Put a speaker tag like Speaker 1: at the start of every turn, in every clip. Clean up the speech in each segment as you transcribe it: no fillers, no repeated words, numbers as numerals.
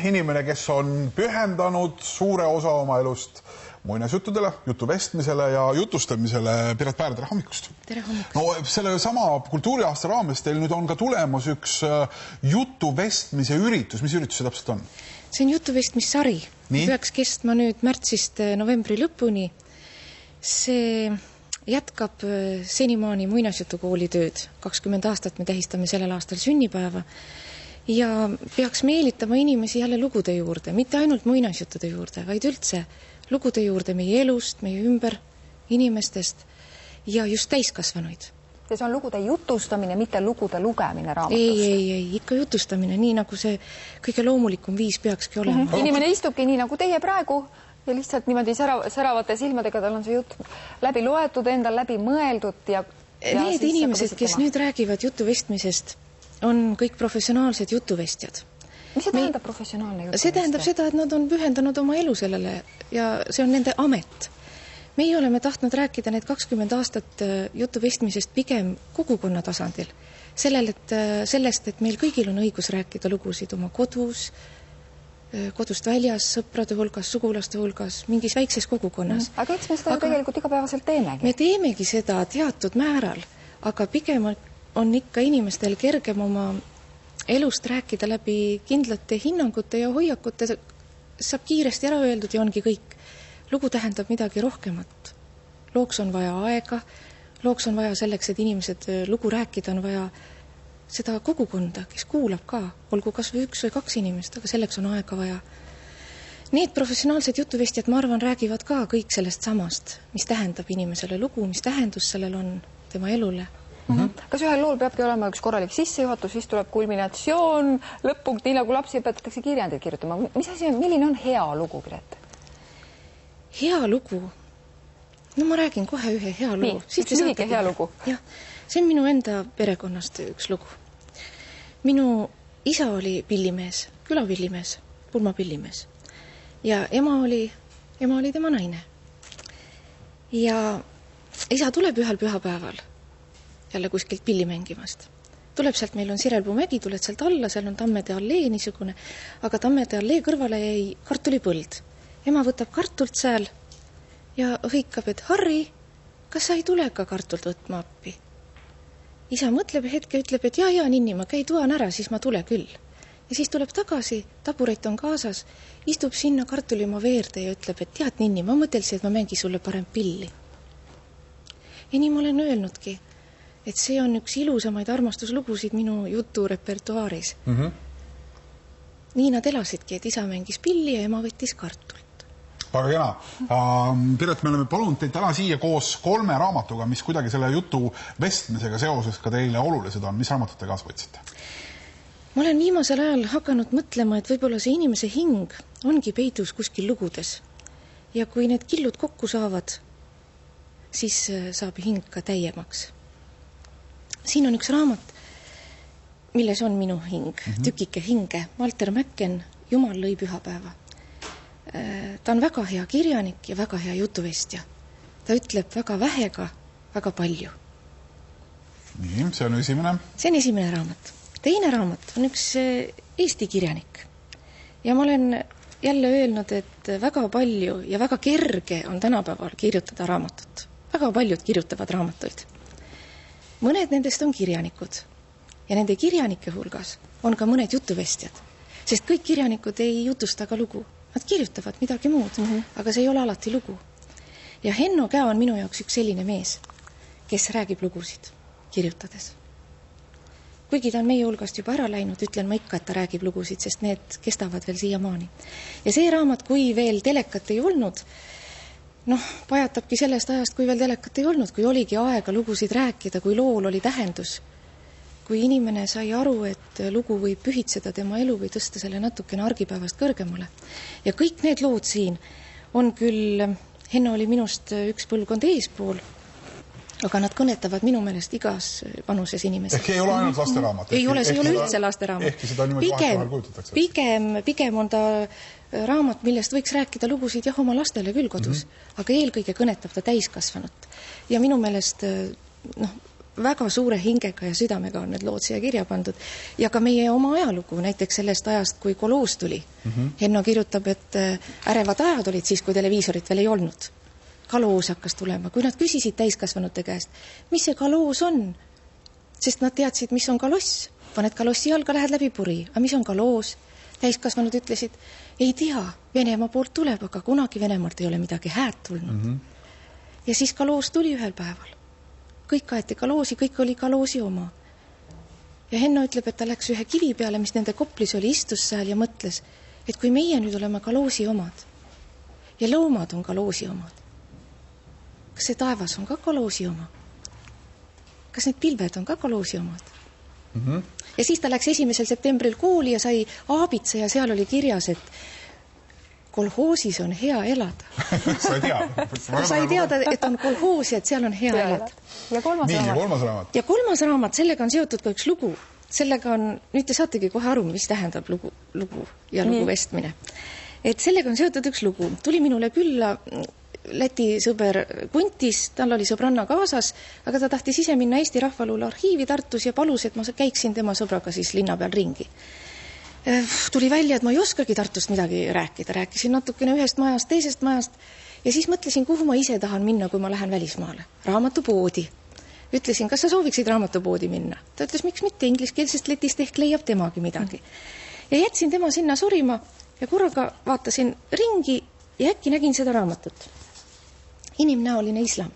Speaker 1: inimene, kes on pühendanud suure osa oma elust muinasjuttudele, jutuvestmisele ja jutustamisele. Piret Päär, tere hommikust!
Speaker 2: Tere hommikust!
Speaker 1: No selle sama kultuuriaasta raames teil nüüd on ka tulemas üks jutuvestmise üritus. Mis üritus see täpselt on?
Speaker 2: See on jutuvestmissari. Peaks kestma nüüd märtsist novembri lõpuni. See jätkab senimaani muinasjutukooli tööd. 20 aastat me tähistame sellel aastal sünnipäeva. Ja peaks meelitama inimesi jälle lugude juurde, mitte ainult muinasjuttude juurde, vaid üldse lugude juurde meie elust, meie ümber, inimestest ja just täiskasvanuid.
Speaker 3: See on lugude jutustamine, mitte lugude lugemine raamatust.
Speaker 2: Ei, ikka jutustamine, nii nagu see kõige loomulikum viis peakski olema.
Speaker 3: Inimene istubki nii nagu teie praegu ja lihtsalt niimoodi säravate silmadega tal on see jutt läbi loetud, endal läbi mõeldud.
Speaker 2: Need inimesed, kes nüüd räägivad jutuvestmisest, on kõik professionaalsed jutuvestjad.
Speaker 3: Mis see tähendab professionaalne jutuvestja?
Speaker 2: See tähendab seda, et nad on pühendanud oma elu sellele ja see on nende amet. Meie oleme tahtnud rääkida need 20 aastat jutuvestmisest pigem kogukonna tasandil. Sellest, et meil kõigil on õigus rääkida lugusid oma kodus, kodust väljas, sõprade hulgas, sugulaste hulgas, mingis väikses kogukonnas.
Speaker 3: Aga eks me seda tegelikult igapäevaselt teemegi.
Speaker 2: Me teemegi seda teatud määral, aga pigem on ikka inimestel kergem oma elust rääkida läbi kindlate hinnangute ja hoiakute, saab kiiresti ära öeldud ja ongi kõik. Lugu tähendab midagi rohkemat. Looks on vaja aega, looks on vaja selleks, et inimesed lugu rääkida, on vaja seda kogukonda, kes kuulab ka, olgu kas või 1 või 2 inimest, aga selleks on aega vaja. Need professionaalsed jutuvestjad, ma arvan, räägivad ka kõik sellest samast, mis tähendab inimesele lugu, mis tähendus sellel on tema elule.
Speaker 3: Kas ühel lool peabki olema üks korralik sissejuhatus, siis tuleb kulminatsioon, lõppunkt, nii nagu lapsi õpetatakse kirjandid kirjutama. Mis asi on, milline on hea lugu, Piret?
Speaker 2: Hea lugu? No ma räägin kohe ühe hea lugu.
Speaker 3: Nii, üks lühike hea lugu.
Speaker 2: Jah, see on minu enda perekonnast üks lugu. Minu isa oli pillimees, külapillimees, pulmapillimees. Ja ema oli tema naine. Ja isa tuleb ühel pühapäeval jälle kuskilt pilli mängimast. Tuleb sealt, meil on Sirelpuu mägi, tuled sealt alla, seal on Tammede allee niisugune, aga Tammede allee kõrvale jäi kartulipõld. Ema võtab kartult seal ja hõikab, et Harri, kas sa ei tule ka kartult võtma appi? Isa mõtleb hetke, ütleb, et ja, Ninni, ma käi tuan ära, siis ma tule küll. Ja siis tuleb tagasi, taburet on kaasas, istub sinna kartulimaa veerde ja ütleb, et tead, Ninni, ma mõtelsin, et ma mängi sulle parem pilli. Ja nii ma olen öelnudki, et see on üks ilusamaid armastuslugusid minu juturepertuaaris. Nii nad elasidki, et isa mängis pilli ja ema võttis kartult.
Speaker 1: Väga kena. Piret, me oleme palunud teid täna siia koos 3 raamatuga, mis kuidagi selle jutu vestmisega seoses ka teile olulised on. Mis raamatut te kaasa võtsite?
Speaker 2: Ma olen viimasel ajal hakanud mõtlema, et võib-olla see inimese hing ongi peidus kuskil lugudes. Ja kui need killud kokku saavad, siis saab hing ka täiemaks. Siin on üks raamat, milles on minu hing, tükike hinge, Walter Mäkken, Jumal lõi pühapäeva. Ta on väga hea kirjanik ja väga hea jutuvestja. Ta ütleb väga vähega väga palju.
Speaker 1: Nii, see on esimene.
Speaker 2: See on esimene raamat. Teine raamat on üks Eesti kirjanik. Ja ma olen jälle öelnud, et väga palju ja väga kerge on tänapäeval kirjutada raamatut. Väga paljud kirjutavad raamatuid. Mõned nendest on kirjanikud ja nende kirjanike hulgas on ka mõned jutuvestjad, sest kõik kirjanikud ei jutusta ka lugu. Nad kirjutavad midagi muud, aga see ei ole alati lugu. Ja Henno Käo on minu jaoks üks selline mees, kes räägib lugusid kirjutades. Kuigi ta on meie hulgast juba ära läinud, ütlen ma ikka, et ta räägib lugusid, sest need kestavad veel siiamaani. Ja see raamat, kui veel telekat ei olnud, pajatabki sellest ajast, kui veel telekat ei olnud, kui oligi aega lugusid rääkida, kui lool oli tähendus. Kui inimene sai aru, et lugu võib pühitseda tema elu või tõsta selle natukene argipäevast kõrgemale. Ja kõik need lood siin on küll, Henno oli minust üks põlvkond eespool, aga nad kõnetavad minu meelest igas vanuses inimesed.
Speaker 1: Ehk ei ole ainult lasteraamat?
Speaker 2: Ei ole, see ei ole üldse lasteraamat.
Speaker 1: Ehkki seda niimoodi vahel kujutatakse?
Speaker 2: Pigem on ta raamat, millest võiks rääkida lugusid jah oma lastele küll kodus, aga eelkõige kõnetab ta täiskasvanut. Ja minu meelest väga suure hingega ja südamega on need lood siia kirja pandud. Ja ka meie oma ajalugu, näiteks sellest ajast, kui koloos tuli. Henno kirjutab, et ärevad ajad olid siis, kui televiisorit veel ei olnud. Kaloos hakkas tulema. Kui nad küsisid täiskasvanute käest, mis see kaloos on? Sest nad teadsid, mis on kaloss. Paned kalossi jalga, lähed läbi puri. Aga mis on kaloos? Täiskasvanud ütlesid, ei tea, Venemaa poolt tuleb, aga kunagi Venemaalt ei ole midagi hääd tulnud. Ja siis kaloos tuli ühel päeval. Kõik aeti kaloosi, kõik oli kaloosi oma. Ja Henno ütleb, et ta läks ühe kivi peale, mis nende Koplis oli, istus seal ja mõtles, et kui meie nüüd oleme kaloosi omad ja loomad on kaloosi omad, kas see taevas on ka kaloosi oma? Kas need pilved on ka kaloosi omad? Ja siis ta läks 1. septembril kooli ja sai aabitsa ja seal oli kirjas, et kolhoosis on hea elada. Sai teada, et on kolhoosi, et seal on hea elada.
Speaker 3: Ja kolmas
Speaker 1: raamat.
Speaker 2: Ja kolmas raamat, sellega on seotud ka üks lugu. Sellega on, nüüd te saategi kohe aru, mis tähendab lugu ja lugu vestmine. Et sellega on seotud üks lugu. Tuli minule külla Läti sõber Kuntis, tal oli sõbranna kaasas, aga ta tahtis ise minna Eesti Rahvaluule arhiivi Tartus ja palus, et ma käiksin tema sõbraga siis linna peal ringi. Tuli välja, et ma ei oskagi Tartust midagi rääkida. Rääkisin natukene ühest majast, teisest majast ja siis mõtlesin, kuhu ma ise tahan minna, kui ma lähen välismaale. Raamatupoodi. Ütlesin, kas sa sooviksid raamatupoodi minna? Ta ütles, miks mitte, ingliskeelsest letist ehk leiab temagi midagi. Ja jätsin tema sinna surima ja korraga vaatasin ringi ja äkki nägin seda raamatut. Inimnäoline islam.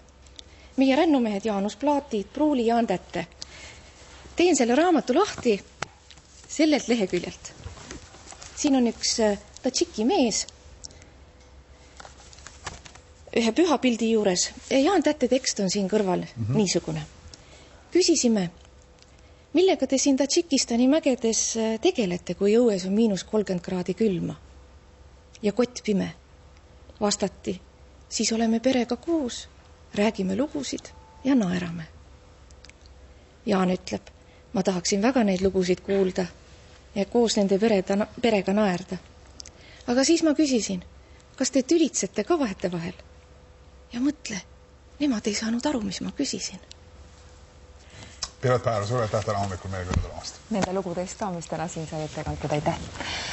Speaker 2: Meie rännumehed Jaanus Plaatid, Pruuli ja Andete. Teen selle raamatu lahti sellelt leheküljelt. Siin on üks tadžiki mees ühe püha pildi juures. Jaan Tätte tekst on siin kõrval niisugune. Küsisime, millega te siin Tadžikistani mägedes tegelete, kui õues on -30 kraadi külma ja kott pime? Vastati, siis oleme perega koos, räägime lugusid ja naerame. Jaan ütleb, ma tahaksin väga neid lugusid kuulda ja koos nende perega naerda. Aga siis ma küsisin, kas te tülitsete ka vahetevahel? Ja mõtle, nemad ei saanud aru, mis ma küsisin.
Speaker 1: Piret Päär, sulle tähtena hommikul meile külla tulemast.
Speaker 3: Nende lugudest ka, mis täna siin sai ette kantud, aitäh!